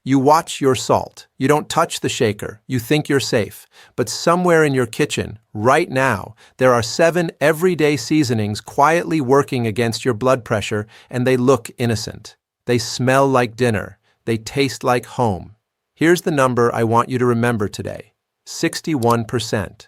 You watch your salt. You don't touch the shaker. You think you're safe. But somewhere in your kitchen, right now, there are 7 everyday seasonings quietly working against your blood pressure, and they look innocent. They smell like dinner. They taste like home. Here's the number I want you to remember today: 61%.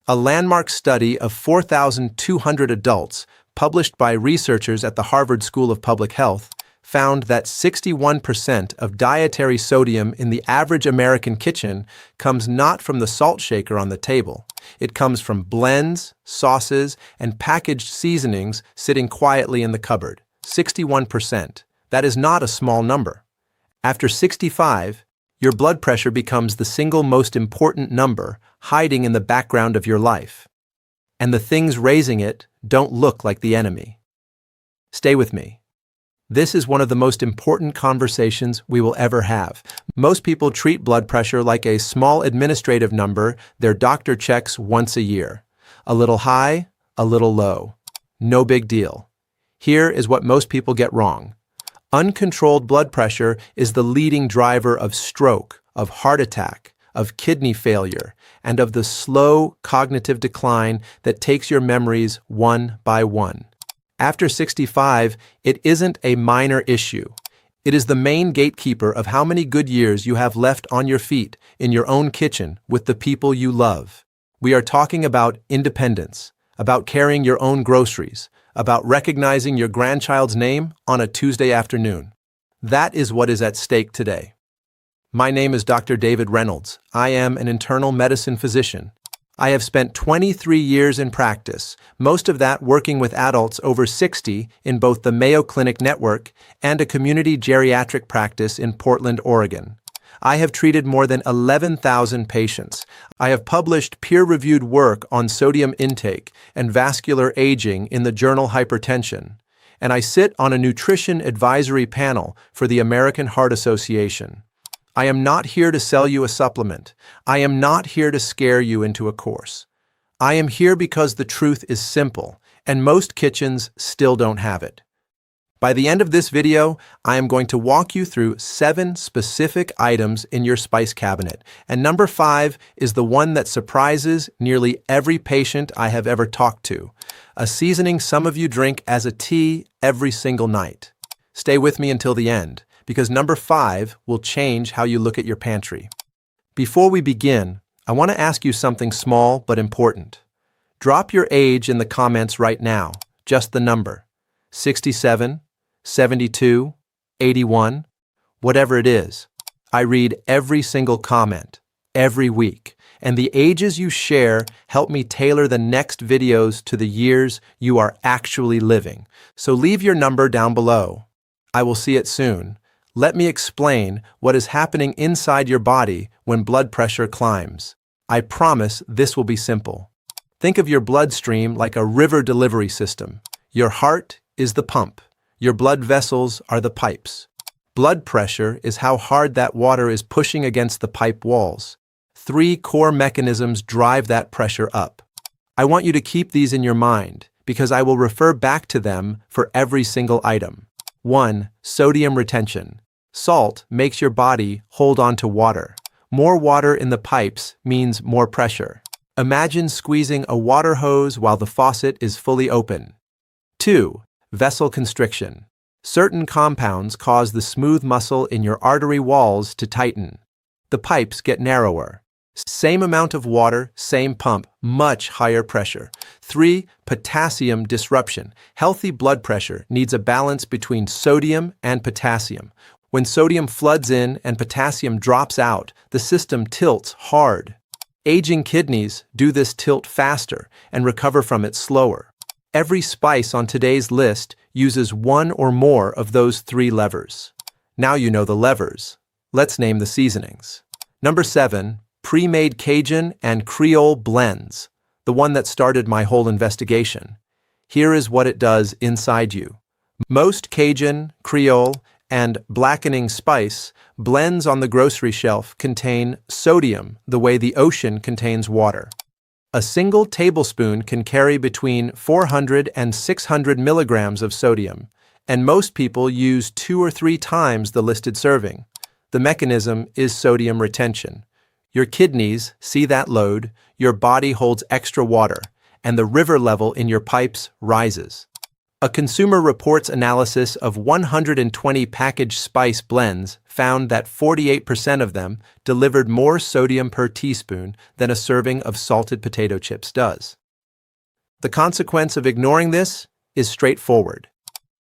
A landmark study of 4,200 adults, published by researchers at the Harvard School of Public Health, found that 61% of dietary sodium in the average American kitchen comes not from the salt shaker on the table. It comes from blends, sauces, and packaged seasonings sitting quietly in the cupboard. 61%. That is not a small number. After 65, your blood pressure becomes the single most important number hiding in the background of your life. And the things raising it don't look like the enemy. Stay with me. This is one of the most important conversations we will ever have. Most people treat blood pressure like a small administrative number their doctor checks once a year. A little high, a little low. No big deal. Here is what most people get wrong. Uncontrolled blood pressure is the leading driver of stroke, of heart attack, of kidney failure, and of the slow cognitive decline that takes your memories one by one. After 65, it isn't a minor issue. It is the main gatekeeper of how many good years you have left on your feet in your own kitchen with the people you love. We are talking about independence, about carrying your own groceries, about recognizing your grandchild's name on a Tuesday afternoon. That is what is at stake today. My name is Dr. David Reynolds. I am an internal medicine physician. I have spent 23 years in practice, most of that working with adults over 60 in both the Mayo Clinic network and a community geriatric practice in Portland, Oregon. I have treated more than 11,000 patients. I have published peer-reviewed work on sodium intake and vascular aging in the journal Hypertension, and I sit on a nutrition advisory panel for the American Heart Association. I am not here to sell you a supplement. I am not here to scare you into a course. I am here because the truth is simple, and most kitchens still don't have it. By the end of this video, I am going to walk you through 7 specific items in your spice cabinet, and number 5 is the one that surprises nearly every patient I have ever talked to, a seasoning some of you drink as a tea every single night. Stay with me until the end, because number 5 will change how you look at your pantry. Before we begin, I want to ask you something small but important. Drop your age in the comments right now, just the number. 67, 72, 81, whatever it is. I read every single comment, every week, and the ages you share help me tailor the next videos to the years you are actually living. So leave your number down below. I will see it soon. Let me explain what is happening inside your body when blood pressure climbs. I promise this will be simple. Think of your bloodstream like a river delivery system. Your heart is the pump. Your blood vessels are the pipes. Blood pressure is how hard that water is pushing against the pipe walls. 3 core mechanisms drive that pressure up. I want you to keep these in your mind because I will refer back to them for every single item. 1. Sodium retention. Salt makes your body hold on to water. More water in the pipes means more pressure. Imagine squeezing a water hose while the faucet is fully open. 2. Vessel constriction. Certain compounds cause the smooth muscle in your artery walls to tighten. The pipes get narrower. Same amount of water, same pump, much higher pressure. 3. Potassium disruption. Healthy blood pressure needs a balance between sodium and potassium. When sodium floods in and potassium drops out, the system tilts hard. Aging kidneys do this tilt faster and recover from it slower. Every spice on today's list uses one or more of those 3 levers. Now you know the levers. Let's name the seasonings. Number 7, pre-made Cajun and Creole blends, the one that started my whole investigation. Here is what it does inside you. Most Cajun, Creole, and blackening spice blends on the grocery shelf contain sodium the way the ocean contains water. A single tablespoon can carry between 400 and 600 milligrams of sodium, and most people use 2 or 3 times the listed serving. The mechanism is sodium retention. Your kidneys see that load, your body holds extra water, and the river level in your pipes rises. A Consumer Reports analysis of 120 packaged spice blends found that 48% of them delivered more sodium per teaspoon than a serving of salted potato chips does. The consequence of ignoring this is straightforward.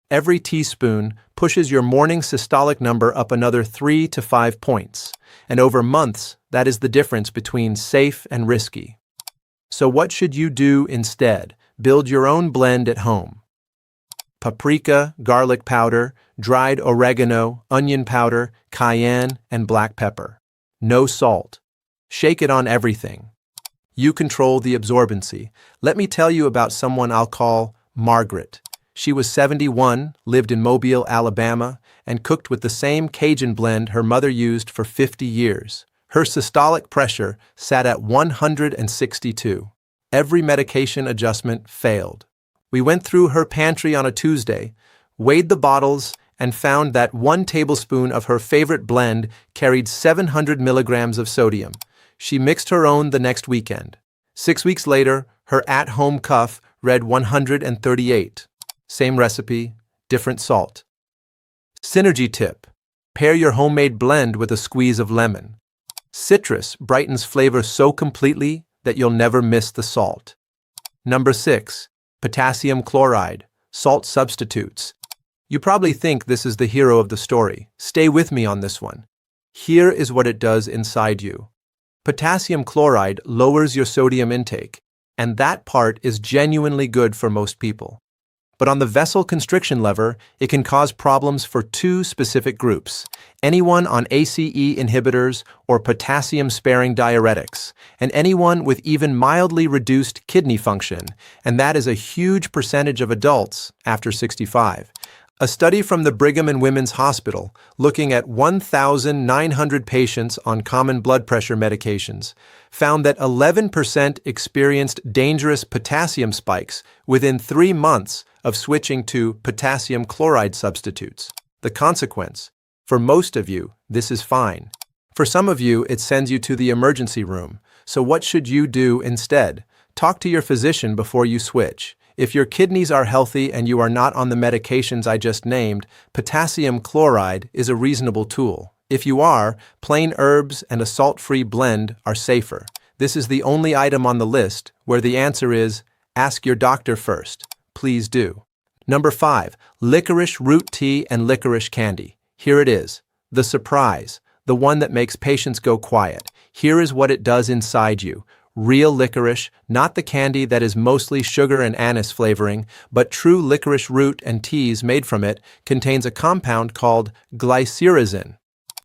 Every teaspoon pushes your morning systolic number up another 3 to 5 points, and over months, that is the difference between safe and risky. So what should you do instead? Build your own blend at home. Paprika, garlic powder, dried oregano, onion powder, cayenne, and black pepper. No salt. Shake it on everything. You control the absorbency. Let me tell you about someone I'll call Margaret. She was 71, lived in Mobile, Alabama, and cooked with the same Cajun blend her mother used for 50 years. Her systolic pressure sat at 162. Every medication adjustment failed. We went through her pantry on a Tuesday, weighed the bottles, and found that 1 tablespoon of her favorite blend carried 700 milligrams of sodium. She mixed her own the next weekend. 6 weeks later, her at-home cuff read 138. Same recipe, different salt. Synergy tip: pair your homemade blend with a squeeze of lemon. Citrus brightens flavor so completely that you'll never miss the salt. Number 6. Potassium chloride, salt substitutes. You probably think this is the hero of the story. Stay with me on this one. Here is what it does inside you. Potassium chloride lowers your sodium intake, and that part is genuinely good for most people. But on the vessel constriction lever, it can cause problems for 2 specific groups: anyone on ACE inhibitors or potassium-sparing diuretics, and anyone with even mildly reduced kidney function, and that is a huge percentage of adults after 65. A study from the Brigham and Women's Hospital, looking at 1,900 patients on common blood pressure medications, found that 11% experienced dangerous potassium spikes within 3 months of switching to potassium chloride substitutes. The consequence: for most of you, this is fine. For some of you, it sends you to the emergency room. So what should you do instead? Talk to your physician before you switch. If your kidneys are healthy and you are not on the medications I just named, potassium chloride is a reasonable tool. If you are, plain herbs and a salt-free blend are safer. This is the only item on the list where the answer is, ask your doctor first. Please do. Number 5, licorice root tea and licorice candy. Here it is, the surprise, the one that makes patients go quiet. Here is what it does inside you. Real licorice, not the candy that is mostly sugar and anise flavoring, but true licorice root and teas made from it, contains a compound called glycyrrhizin.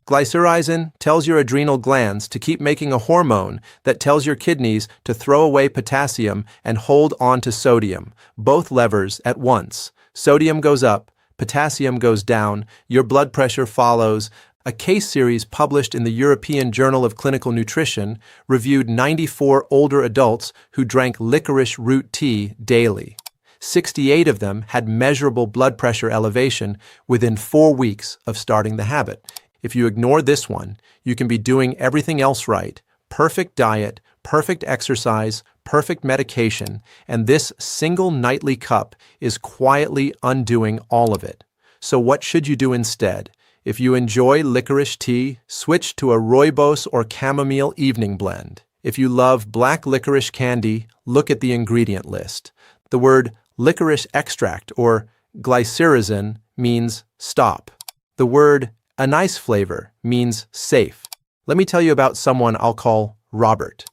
Glycyrrhizin tells your adrenal glands to keep making a hormone that tells your kidneys to throw away potassium and hold on to sodium, both levers at once. Sodium goes up, potassium goes down, your blood pressure follows. A case series published in the European Journal of Clinical Nutrition reviewed 94 older adults who drank licorice root tea daily. 68 of them had measurable blood pressure elevation within 4 weeks of starting the habit. If you ignore this one, you can be doing everything else right: perfect diet, perfect exercise, perfect medication, and this single nightly cup is quietly undoing all of it. So what should you do instead? If you enjoy licorice tea, switch to a rooibos or chamomile evening blend. If you love black licorice candy, look at the ingredient list. The word licorice extract or glycyrrhizin means stop. The word anise flavor means safe. Let me tell you about someone I'll call Robert.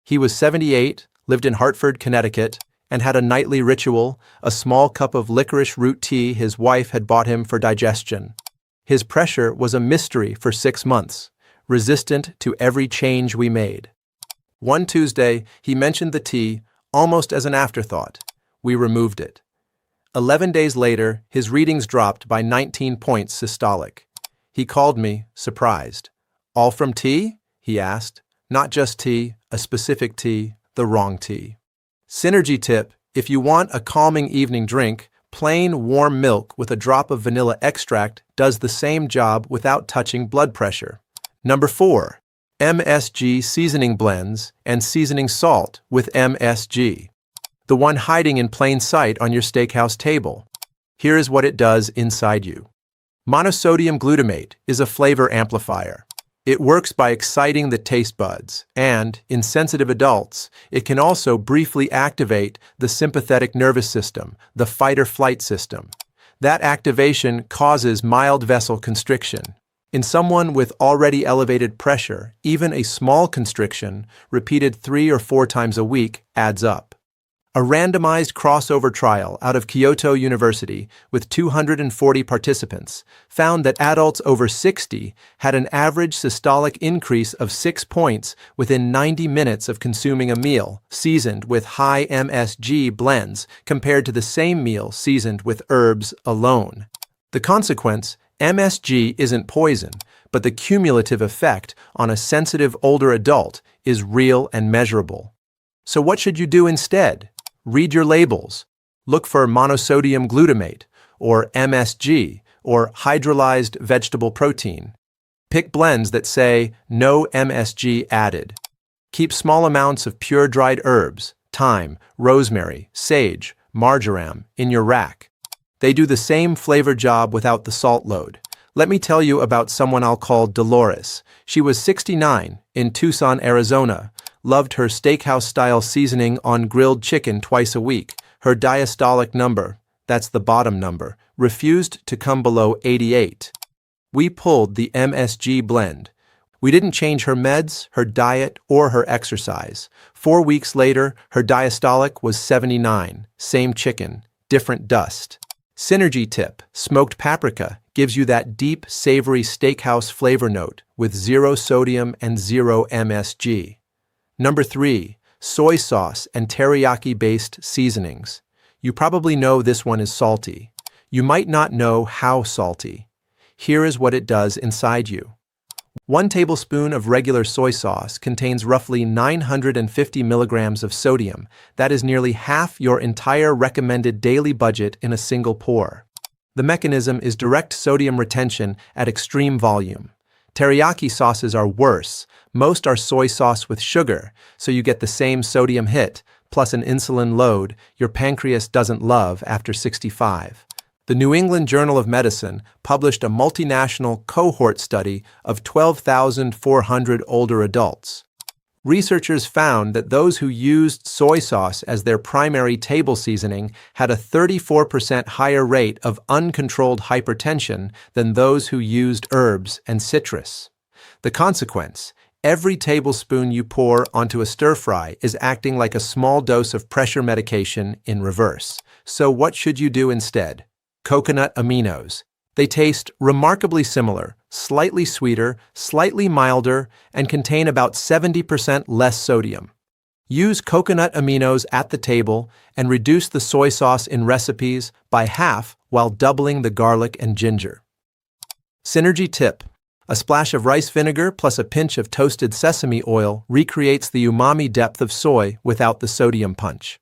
He was 78, lived in Hartford, Connecticut, and had a nightly ritual, a small cup of licorice root tea his wife had bought him for digestion. His pressure was a mystery for 6 months, resistant to every change we made. One Tuesday, he mentioned the tea almost as an afterthought. We removed it. 11 days later, his readings dropped by 19 points systolic. He called me, surprised. All from tea? He asked. Not just tea, a specific tea, the wrong tea. Synergy tip: if you want a calming evening drink, plain warm milk with a drop of vanilla extract does the same job without touching blood pressure. Number 4. MSG seasoning blends and seasoning salt with MSG. The one hiding in plain sight on your steakhouse table. Here is what it does inside you. Monosodium glutamate is a flavor amplifier. It works by exciting the taste buds, and, in sensitive adults, it can also briefly activate the sympathetic nervous system, the fight-or-flight system. That activation causes mild vessel constriction. In someone with already elevated pressure, even a small constriction, repeated 3 or 4 times a week, adds up. A randomized crossover trial out of Kyoto University with 240 participants found that adults over 60 had an average systolic increase of 6 points within 90 minutes of consuming a meal seasoned with high MSG blends compared to the same meal seasoned with herbs alone. The consequence: MSG isn't poison, but the cumulative effect on a sensitive older adult is real and measurable. So what should you do instead? Read your labels. Look for monosodium glutamate, or MSG, or hydrolyzed vegetable protein. Pick blends that say no MSG added. Keep small amounts of pure dried herbs, thyme, rosemary, sage, marjoram in your rack. They do the same flavor job without the salt load. Let me tell you about someone I'll call Dolores. She was 69 in Tucson, Arizona. Loved her steakhouse-style seasoning on grilled chicken twice a week. Her diastolic number, that's the bottom number, refused to come below 88. We pulled the MSG blend. We didn't change her meds, her diet, or her exercise. 4 weeks later, her diastolic was 79. Same chicken, different dust. Synergy tip: smoked paprika gives you that deep, savory steakhouse flavor note with 0 sodium and 0 MSG. Number 3. Soy sauce and teriyaki-based seasonings. You probably know this one is salty. You might not know how salty. Here is what it does inside you. 1 tablespoon of regular soy sauce contains roughly 950 milligrams of sodium. That is nearly half your entire recommended daily budget in a single pour. The mechanism is direct sodium retention at extreme volume. Teriyaki sauces are worse. Most are soy sauce with sugar, so you get the same sodium hit, plus an insulin load your pancreas doesn't love after 65. The New England Journal of Medicine published a multinational cohort study of 12,400 older adults. Researchers found that those who used soy sauce as their primary table seasoning had a 34% higher rate of uncontrolled hypertension than those who used herbs and citrus. The consequence: every tablespoon you pour onto a stir-fry is acting like a small dose of pressure medication in reverse. So what should you do instead? Coconut aminos. They taste remarkably similar, slightly sweeter, slightly milder, and contain about 70% less sodium. Use coconut aminos at the table and reduce the soy sauce in recipes by half while doubling the garlic and ginger. Synergy tip: a splash of rice vinegar plus a pinch of toasted sesame oil recreates the umami depth of soy without the sodium punch.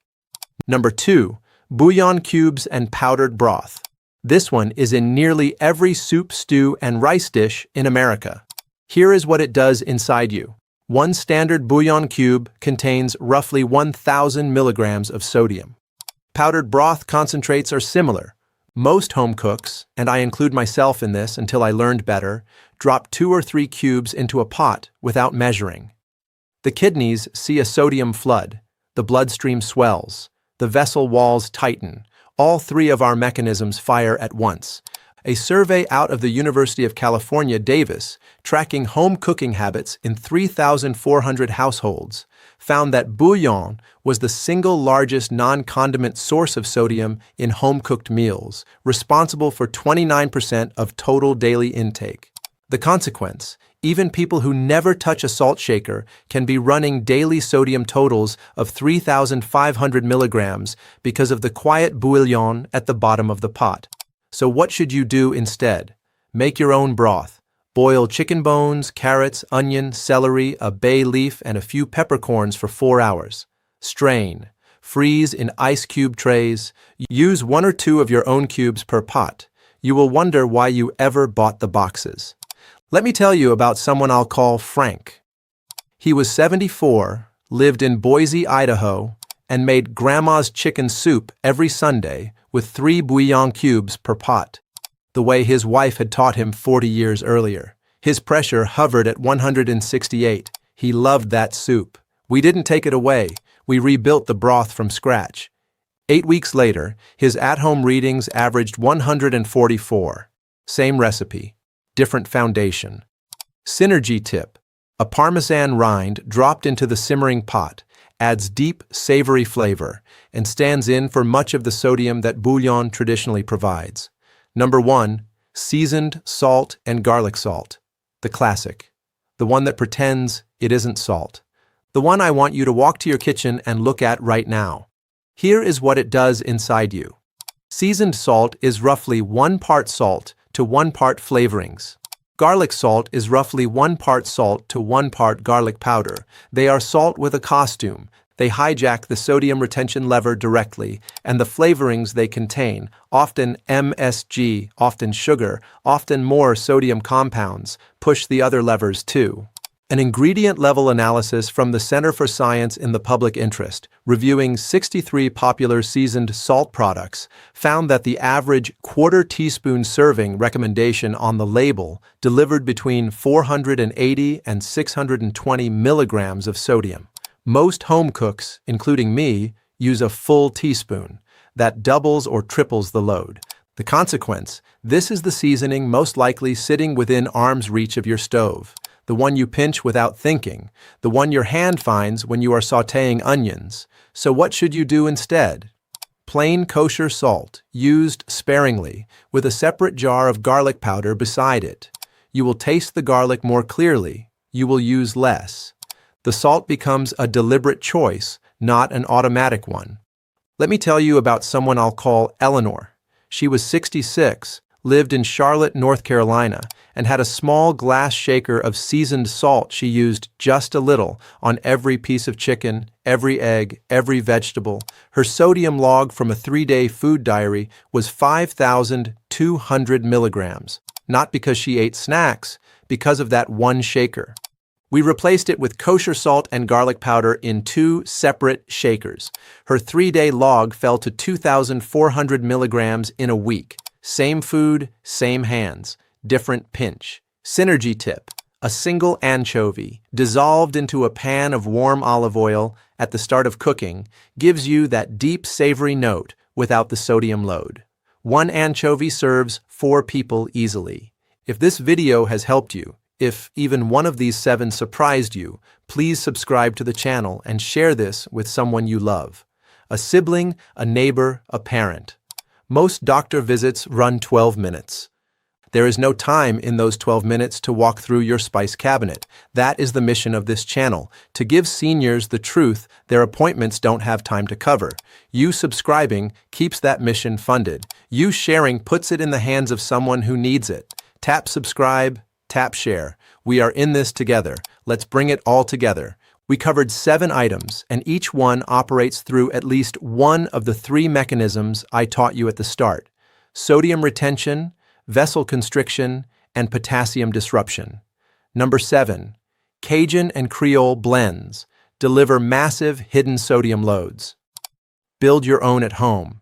Number 2. Bouillon cubes and powdered broth. This one is in nearly every soup, stew, and rice dish in America. Here is what it does inside you. 1 standard bouillon cube contains roughly 1,000 milligrams of sodium. Powdered broth concentrates are similar. Most home cooks, and I include myself in this until I learned better, drop 2 or 3 cubes into a pot without measuring. The kidneys see a sodium flood. The bloodstream swells. The vessel walls tighten. All 3 of our mechanisms fire at once. A survey out of the University of California, Davis, tracking home cooking habits in 3,400 households, found that bouillon was the single largest non-condiment source of sodium in home-cooked meals, responsible for 29% of total daily intake. The consequence: even people who never touch a salt shaker can be running daily sodium totals of 3,500 milligrams because of the quiet bouillon at the bottom of the pot. So what should you do instead? Make your own broth. Boil chicken bones, carrots, onion, celery, a bay leaf, and a few peppercorns for 4 hours. Strain. Freeze in ice cube trays. Use 1 or 2 of your own cubes per pot. You will wonder why you ever bought the boxes. Let me tell you about someone I'll call Frank. He was 74, lived in Boise, Idaho, and made grandma's chicken soup every Sunday with 3 bouillon cubes per pot, the way his wife had taught him 40 years earlier. His pressure hovered at 168. He loved that soup. We didn't take it away. We rebuilt the broth from scratch. 8 weeks later, his at-home readings averaged 144. Same recipe, different foundation. Synergy tip: a Parmesan rind dropped into the simmering pot adds deep, savory flavor and stands in for much of the sodium that bouillon traditionally provides. Number 1, seasoned salt and garlic salt. The classic. The one that pretends it isn't salt. The one I want you to walk to your kitchen and look at right now. Here is what it does inside you. Seasoned salt is roughly 1 part salt to 1 part flavorings. Garlic salt is roughly 1 part salt to 1 part garlic powder. They are salt with a costume. They hijack the sodium retention lever directly, and the flavorings they contain, often MSG, often sugar, often more sodium compounds, push the other levers too. An ingredient-level analysis from the Center for Science in the Public Interest, reviewing 63 popular seasoned salt products, found that the average quarter teaspoon serving recommendation on the label delivered between 480 and 620 milligrams of sodium. Most home cooks, including me, use a full teaspoon. That doubles or triples the load. The consequence: this is the seasoning most likely sitting within arm's reach of your stove. The one you pinch without thinking, the one your hand finds when you are sautéing onions. So what should you do instead? Plain kosher salt, used sparingly, with a separate jar of garlic powder beside it. You will taste the garlic more clearly. You will use less. The salt becomes a deliberate choice, not an automatic one. Let me tell you about someone I'll call Eleanor. She was 66, lived in Charlotte, North Carolina, and had a small glass shaker of seasoned salt she used just a little on every piece of chicken, every egg, every vegetable. Her sodium log from a 3-day food diary was 5,200 milligrams, not because she ate snacks, because of that one shaker. We replaced it with kosher salt and garlic powder in 2 separate shakers. Her 3-day log fell to 2,400 milligrams in a week. Same food, same hands, different pinch. Synergy tip: a single anchovy, dissolved into a pan of warm olive oil at the start of cooking, gives you that deep savory note without the sodium load. 1 anchovy serves 4 people easily. If this video has helped you, if even one of these 7 surprised you, please subscribe to the channel and share this with someone you love. A sibling, a neighbor, a parent. Most doctor visits run 12 minutes. There is no time in those 12 minutes to walk through your spice cabinet. That is the mission of this channel, to give seniors the truth their appointments don't have time to cover. You subscribing keeps that mission funded. You sharing puts it in the hands of someone who needs it. Tap subscribe, tap share. We are in this together. Let's bring it all together. We covered 7 items, and each one operates through at least one of the 3 mechanisms I taught you at the start: sodium retention, vessel constriction, and potassium disruption. Number 7, Cajun and Creole blends deliver massive hidden sodium loads. Build your own at home.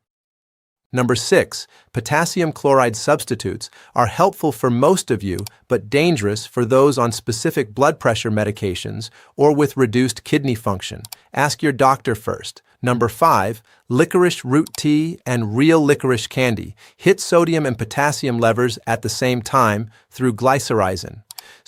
Number 6, potassium chloride substitutes are helpful for most of you, but dangerous for those on specific blood pressure medications or with reduced kidney function. Ask your doctor first. Number 5, licorice root tea and real licorice candy hit sodium and potassium levers at the same time through glycyrrhizin.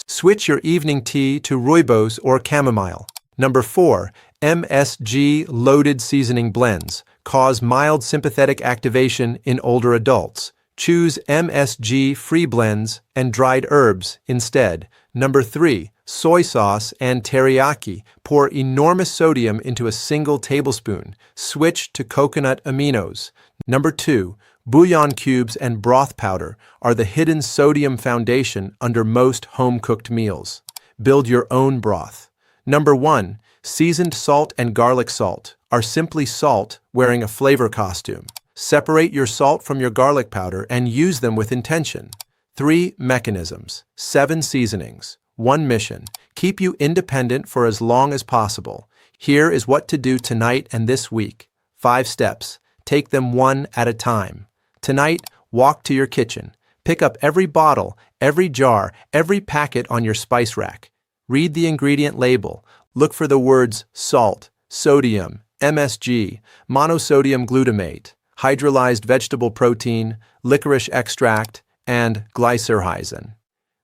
Switch your evening tea to rooibos or chamomile. Number 4, MSG-loaded seasoning blends cause mild sympathetic activation in older adults. Choose MSG-free blends and dried herbs instead. Number 3, soy sauce and teriyaki pour enormous sodium into a single tablespoon. Switch to coconut aminos. Number 2, bouillon cubes and broth powder are the hidden sodium foundation under most home-cooked meals. Build your own broth. Number 1, seasoned salt and garlic salt are simply salt wearing a flavor costume. Separate your salt from your garlic powder and use them with intention. 3 mechanisms, 7 seasonings, 1 mission. Keep you independent for as long as possible. Here is what to do tonight and this week. 5 steps. Take them one at a time. Tonight, walk to your kitchen. Pick up every bottle, every jar, every packet on your spice rack. Read the ingredient label. Look for the words salt, sodium, MSG, monosodium glutamate, hydrolyzed vegetable protein, licorice extract, and glycyrrhizin.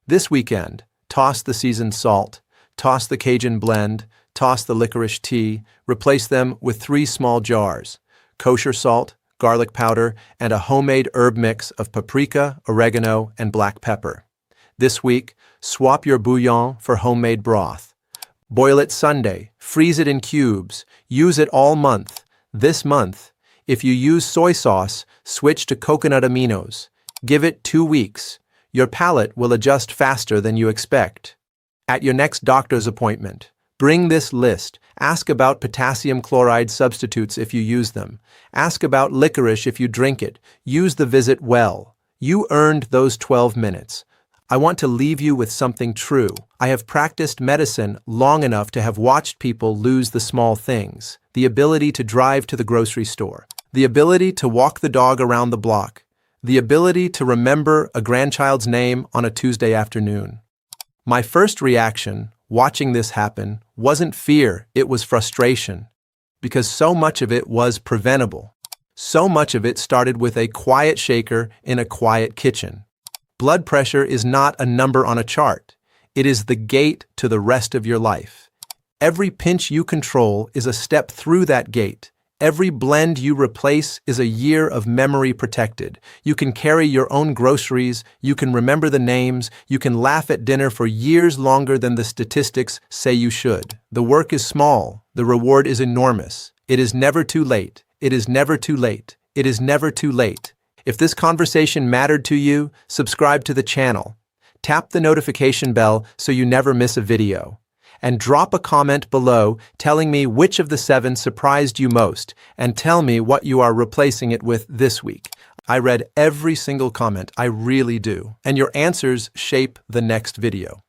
This weekend, toss the seasoned salt, toss the Cajun blend, toss the licorice tea, replace them with 3 small jars, kosher salt, garlic powder, and a homemade herb mix of paprika, oregano, and black pepper. This week, swap your bouillon for homemade broth. Boil it Sunday, freeze it in cubes, use it all month. This month, if you use soy sauce, switch to coconut aminos. Give it 2 weeks. Your palate will adjust faster than you expect. At your next doctor's appointment, bring this list. Ask about potassium chloride substitutes if you use them. Ask about licorice if you drink it. Use the visit well. You earned those 12 minutes. I want to leave you with something true. I have practiced medicine long enough to have watched people lose the small things. The ability to drive to the grocery store. The ability to walk the dog around the block. The ability to remember a grandchild's name on a Tuesday afternoon. My first reaction, watching this happen, wasn't fear, it was frustration. Because so much of it was preventable. So much of it started with a quiet shaker in a quiet kitchen. Blood pressure is not a number on a chart. It is the gate to the rest of your life. Every pinch you control is a step through that gate. Every blend you replace is a year of memory protected. You can carry your own groceries, you can remember the names, you can laugh at dinner for years longer than the statistics say you should. The work is small, the reward is enormous. It is never too late. It is never too late. It is never too late. If this conversation mattered to you, subscribe to the channel. Tap the notification bell so you never miss a video. And drop a comment below telling me which of the 7 surprised you most, and tell me what you are replacing it with this week. I read every single comment, I really do, and your answers shape the next video.